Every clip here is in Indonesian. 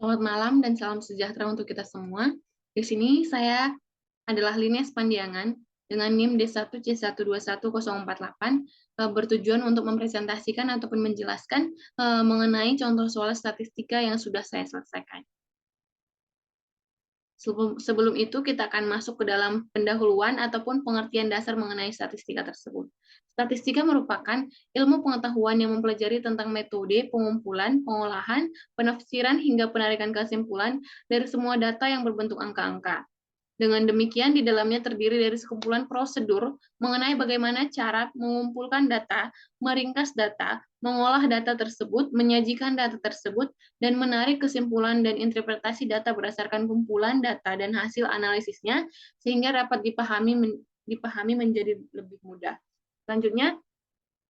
Selamat malam dan salam sejahtera untuk kita semua. Di sini saya adalah Lines Pandiangan dengan NIM D1C121048 bertujuan untuk mempresentasikan ataupun menjelaskan mengenai contoh soal statistika yang sudah saya selesaikan. Sebelum itu, kita akan masuk ke dalam pendahuluan ataupun pengertian dasar mengenai statistika tersebut. Statistika merupakan ilmu pengetahuan yang mempelajari tentang metode, pengumpulan, pengolahan, penafsiran, hingga penarikan kesimpulan dari semua data yang berbentuk angka-angka. Dengan demikian, di dalamnya terdiri dari sekumpulan prosedur mengenai bagaimana cara mengumpulkan data, meringkas data, mengolah data tersebut, menyajikan data tersebut, dan menarik kesimpulan dan interpretasi data berdasarkan kumpulan data dan hasil analisisnya, sehingga dapat dipahami menjadi lebih mudah. Selanjutnya,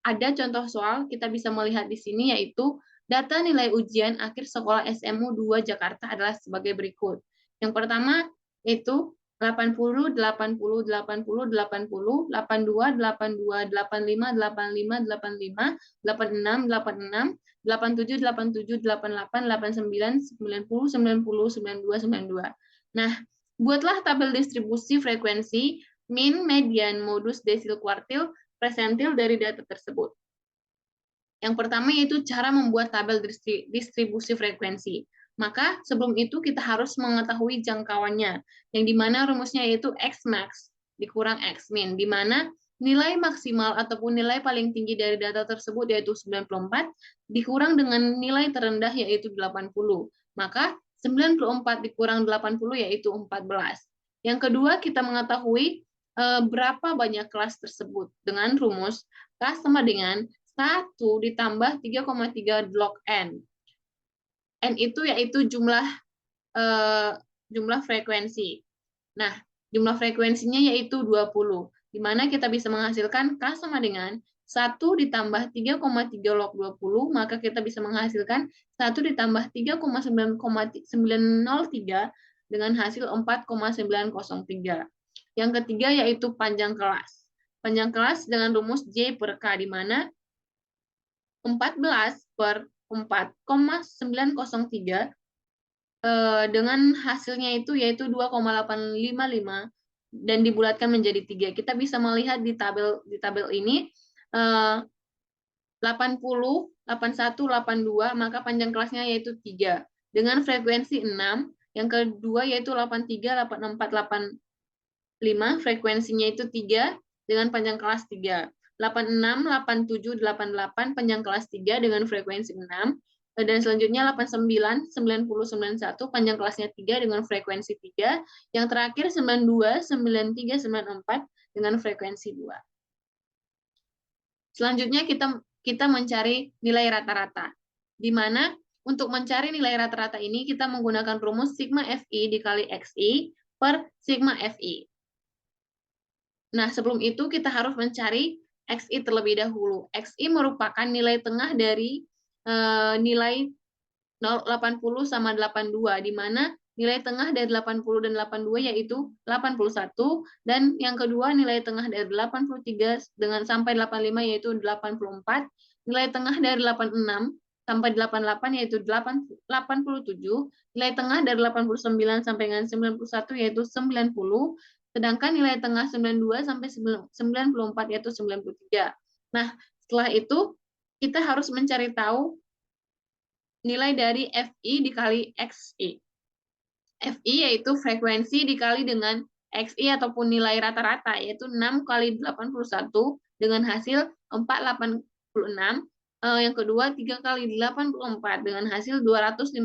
ada contoh soal kita bisa melihat di sini, yaitu data nilai ujian akhir sekolah SMU 2 Jakarta adalah sebagai berikut. Yang pertama yaitu 80, 80, 80, 80, 82, 82, 85, 85, 85, 86, 86, 87, 87, 88, 89, 90, 90, 92, 92. Nah, buatlah tabel distribusi frekuensi, mean, median, modus, desil, kuartil, presentil dari data tersebut. Yang pertama yaitu cara membuat tabel distribusi frekuensi. Maka sebelum itu kita harus mengetahui jangkauannya, yang dimana rumusnya yaitu X max dikurang X min, di mana nilai maksimal ataupun nilai paling tinggi dari data tersebut yaitu 94, dikurang dengan nilai terendah yaitu 80. Maka 94 dikurang 80 yaitu 14. Yang kedua, kita mengetahui berapa banyak kelas tersebut dengan rumus K sama dengan 1 ditambah 3,3 log N. N itu yaitu jumlah frekuensi. Nah, jumlah frekuensinya yaitu 20, di mana kita bisa menghasilkan K sama dengan 1 ditambah 3,3 log 20, maka kita bisa menghasilkan 1 ditambah 3,903 dengan hasil 4,903. Yang ketiga yaitu panjang kelas. Panjang kelas dengan rumus J per K, di mana 14 per 4,903 dengan hasilnya itu yaitu 2,855 dan dibulatkan menjadi 3. Kita bisa melihat di tabel ini 80, 81, 82, maka panjang kelasnya yaitu 3. Dengan frekuensi 6, yang kedua yaitu 83, 84, 85, frekuensinya itu 3 dengan panjang kelas 3. 86, 87, 88, panjang kelas 3 dengan frekuensi 6. Dan selanjutnya 89, 90, 91, panjang kelasnya 3 dengan frekuensi 3. Yang terakhir 92, 93, 94 dengan frekuensi 2. Selanjutnya kita mencari nilai rata-rata, di mana untuk mencari nilai rata-rata ini kita menggunakan rumus sigma FI dikali XI per sigma FI. Nah, sebelum itu kita harus mencari XI terlebih dahulu. XI merupakan nilai tengah dari nilai 80 sama 82, di mana nilai tengah dari 80 dan 82 yaitu 81, dan yang kedua nilai tengah dari 83 dengan sampai 85 yaitu 84, nilai tengah dari 86 sampai 88 yaitu 87, nilai tengah dari 89 sampai dengan 91 yaitu 90, sedangkan nilai tengah 92 sampai 94 yaitu 93. Nah, setelah itu kita harus mencari tahu nilai dari FI dikali XI. FI yaitu frekuensi dikali dengan XI ataupun nilai rata-rata, yaitu 6 kali 81 dengan hasil 486. Yang kedua 3 kali 84 dengan hasil 252.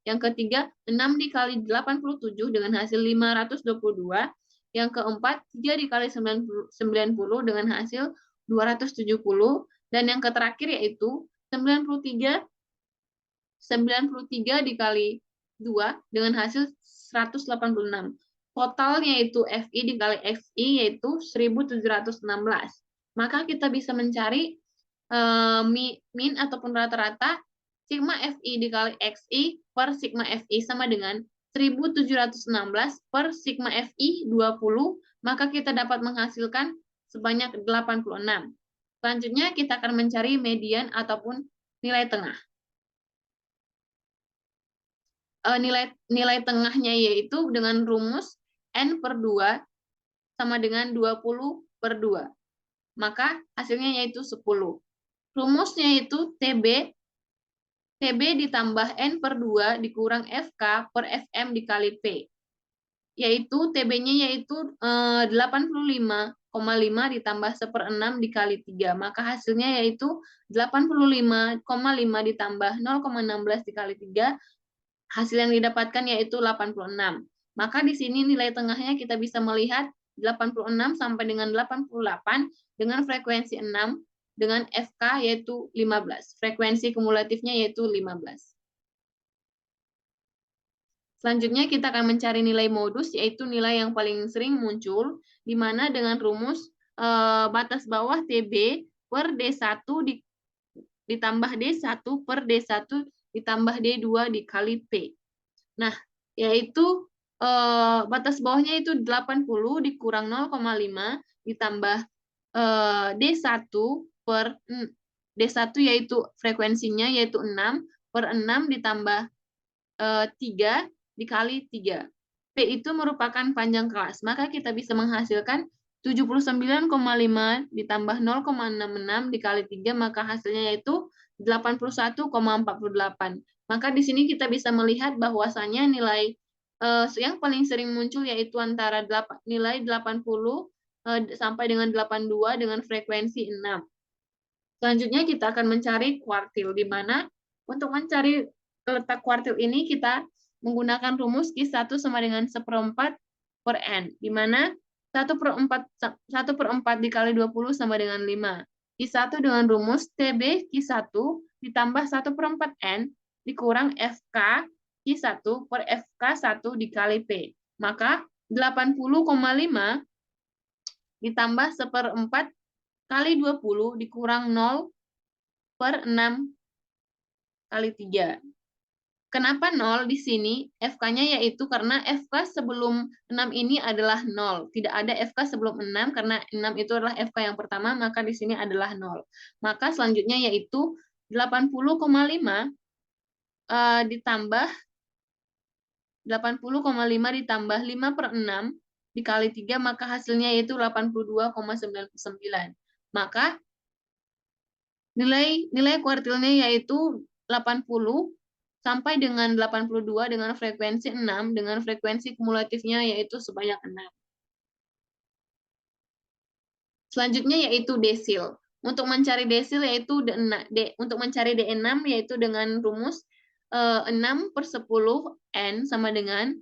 Yang ketiga 6 dikali 87 dengan hasil 522. Yang keempat 3 dikali 90 dengan hasil 270. Dan yang terakhir yaitu 93 dikali 2 dengan hasil 186. Totalnya itu FI dikali XI yaitu 1716. Maka kita bisa mencari min ataupun rata-rata sigma FI dikali XI per sigma FI sama dengan 1716 per sigma FI 20, maka kita dapat menghasilkan sebanyak 86. Selanjutnya kita akan mencari median ataupun nilai tengah. nilai tengahnya yaitu dengan rumus N per 2 sama dengan 20 per 2. Maka hasilnya yaitu 10. Rumusnya itu TB ditambah N per 2 dikurang FK per FM dikali P. Yaitu TB-nya yaitu 85,5 ditambah 1/6 dikali 3. Maka hasilnya yaitu 85,5 ditambah 0,16 dikali 3. Hasil yang didapatkan yaitu 86. Maka di sini nilai tengahnya kita bisa melihat 86 sampai dengan 88 dengan frekuensi 6 dengan FK yaitu 15. Frekuensi kumulatifnya yaitu 15. Selanjutnya kita akan mencari nilai modus, yaitu nilai yang paling sering muncul, di mana dengan rumus batas bawah TB per D1 ditambah D1 per D1 ditambah D2 dikali P. Nah, yaitu batas bawahnya itu 80 dikurang 0,5 ditambah D1 per D1 yaitu frekuensinya yaitu 6 per 6 ditambah 3 dikali 3. P itu merupakan panjang kelas, maka kita bisa menghasilkan 79,5 ditambah 0,66 dikali 3, maka hasilnya yaitu 81,48. Maka di sini kita bisa melihat bahwasannya nilai yang paling sering muncul yaitu antara nilai 80 sampai dengan 82 dengan frekuensi 6. Selanjutnya kita akan mencari kuartil, di mana untuk mencari letak kuartil ini kita menggunakan rumus Q1 sama dengan 1/4 per N, di mana 1/4 dikali 20 sama dengan 5. Q1 dengan rumus TB Q1 ditambah 1/4 N dikurang FK Q1 per FK1 dikali P. Maka 80,5 ditambah 1/4 kali 20 dikurang 0 per 6 kali 3. Kenapa 0 di sini? FK-nya yaitu karena FK sebelum 6 ini adalah 0. Tidak ada FK sebelum 6 karena 6 itu adalah FK yang pertama, maka di sini adalah 0. Maka selanjutnya yaitu 80,5 ditambah 5 per 6 dikali 3, maka hasilnya yaitu 82,99. Maka nilai kuartilnya yaitu 80 sampai dengan 82 dengan frekuensi 6, dengan frekuensi kumulatifnya yaitu sebanyak 6. Selanjutnya yaitu desil. Untuk mencari desil yaitu untuk mencari D6 yaitu dengan rumus 6 per 10 N sama dengan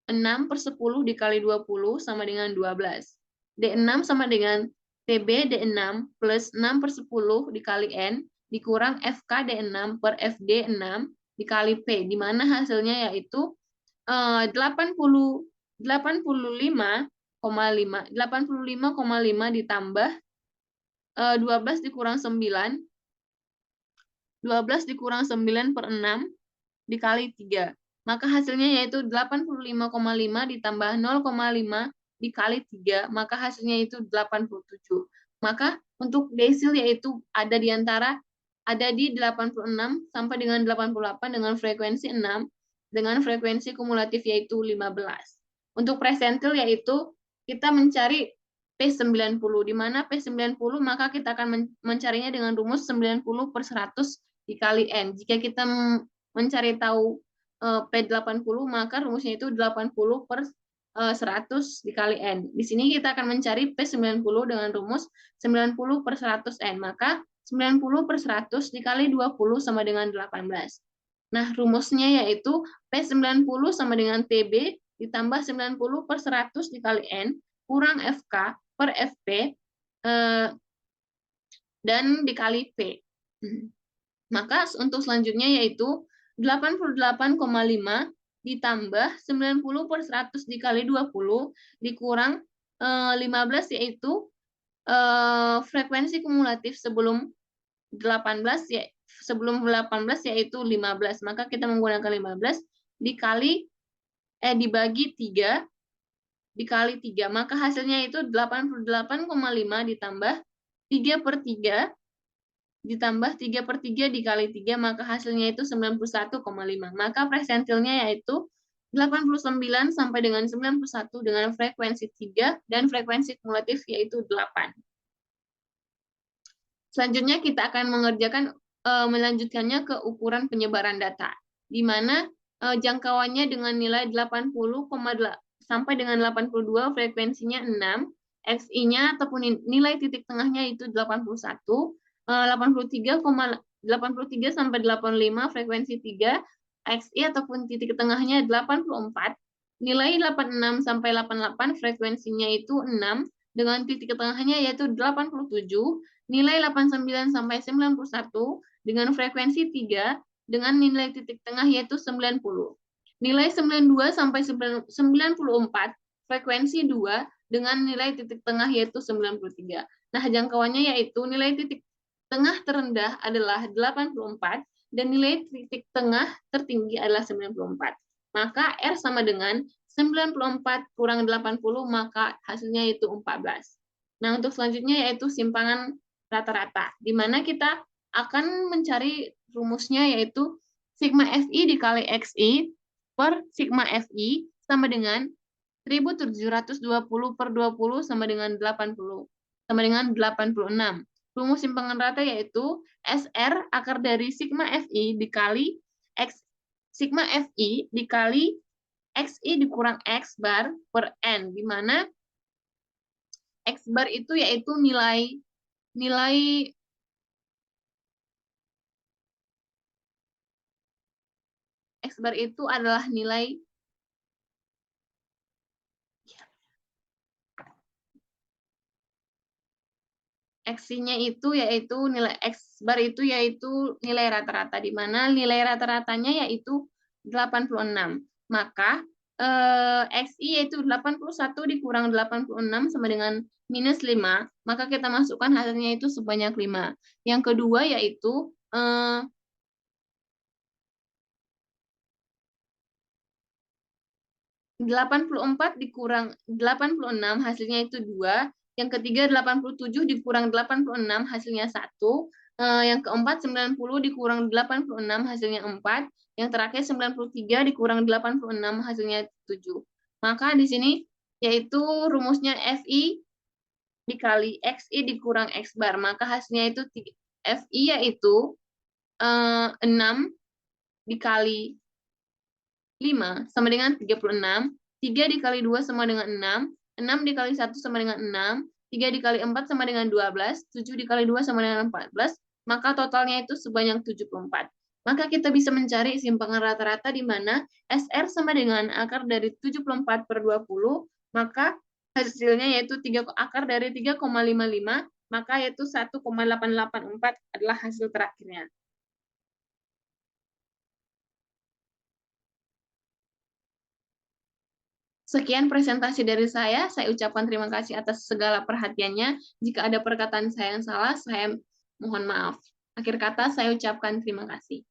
6 per 10 dikali 20 sama dengan 12. D6 sama dengan TB D6 plus 6 per 10 dikali N dikurang FK D6 per FD6 dikali P, di mana hasilnya yaitu 85,5 ditambah 12 dikurang 9, 12 dikurang 9 per 6 dikali 3. Maka hasilnya yaitu 85,5 ditambah 0,5 dikali 3, maka hasilnya itu 87. Maka untuk desil yaitu ada di 86 sampai dengan 88 dengan frekuensi 6, dengan frekuensi kumulatif yaitu 15. Untuk presentil yaitu kita mencari P90, di mana P90 maka kita akan mencarinya dengan rumus 90 per 100 dikali N. Jika kita mencari tahu P80, maka rumusnya itu 80 per 100 dikali N. Di sini kita akan mencari P90 dengan rumus 90 per 100 N. Maka 90 per 100 dikali 20 sama dengan 18. Nah, rumusnya yaitu P90 sama dengan TB ditambah 90 per 100 dikali N kurang FK per FP dan dikali P. Maka untuk selanjutnya yaitu 88,5 ditambah 90 per 100 dikali 20 dikurang 15 yaitu frekuensi kumulatif sebelum 18 yaitu 15. Maka kita menggunakan 15 dibagi 3 dikali 3. Maka hasilnya itu 88,5 ditambah 3 per 3 ditambah 3/3 dikali 3, maka hasilnya itu 91,5. Maka presentilnya yaitu 89 sampai dengan 91 dengan frekuensi 3 dan frekuensi kumulatif yaitu 8. Selanjutnya kita akan melanjutkannya ke ukuran penyebaran data, di mana jangkauannya dengan nilai 80, sampai dengan 82, frekuensinya 6, XI-nya ataupun nilai titik tengahnya itu 81, 83 sampai 85, frekuensi 3, XI ataupun titik tengahnya 84, nilai 86 sampai 88, frekuensinya itu 6, dengan titik tengahnya yaitu 87, nilai 89 sampai 91 dengan frekuensi 3 dengan nilai titik tengah yaitu 90. Nilai 92 sampai 94 frekuensi 2 dengan nilai titik tengah yaitu 93. Nah, jangkauannya yaitu nilai titik tengah terendah adalah 84 dan nilai titik tengah tertinggi adalah 94. Maka R sama dengan 94 kurang 80, maka hasilnya itu 14. Nah, untuk selanjutnya yaitu simpangan rata-rata, di mana kita akan mencari rumusnya yaitu sigma FI dikali XI per sigma FI sama dengan 1720 per 20 sama dengan 80, sama dengan 86. Rumus simpangan rata yaitu SR akar dari sigma FI dikali X sigma FI dikali XI dikurang X bar per N, di mana X bar itu yaitu nilai X bar itu adalah nilai X-nya itu yaitu nilai X bar itu yaitu nilai rata-rata, di mana nilai rata-ratanya yaitu 86. Maka XI yaitu 81 dikurang 86 sama dengan minus 5, maka kita masukkan hasilnya itu sebanyak 5. Yang kedua yaitu 84 dikurang 86 hasilnya itu 2. Yang ketiga 87 dikurang 86 hasilnya 1. Yang keempat 90 dikurang 86 hasilnya 4. Yang terakhir 93 dikurang 86 hasilnya 7. Maka di sini yaitu rumusnya FI dikali XI dikurang X bar. Maka hasilnya itu FI yaitu 6 dikali 5 sama dengan 36, 3 dikali 2 sama dengan 6, 6 dikali 1 sama dengan 6, 3 dikali 4 sama dengan 12, 7 dikali 2 sama dengan 14, maka totalnya itu sebanyak 74. Maka kita bisa mencari simpangan rata-rata di mana SR sama dengan akar dari 74 per 20, maka hasilnya yaitu akar dari 3,55, maka yaitu 1,884 adalah hasil terakhirnya. Sekian presentasi dari saya ucapkan terima kasih atas segala perhatiannya. Jika ada perkataan saya yang salah, saya mohon maaf. Akhir kata, saya ucapkan terima kasih.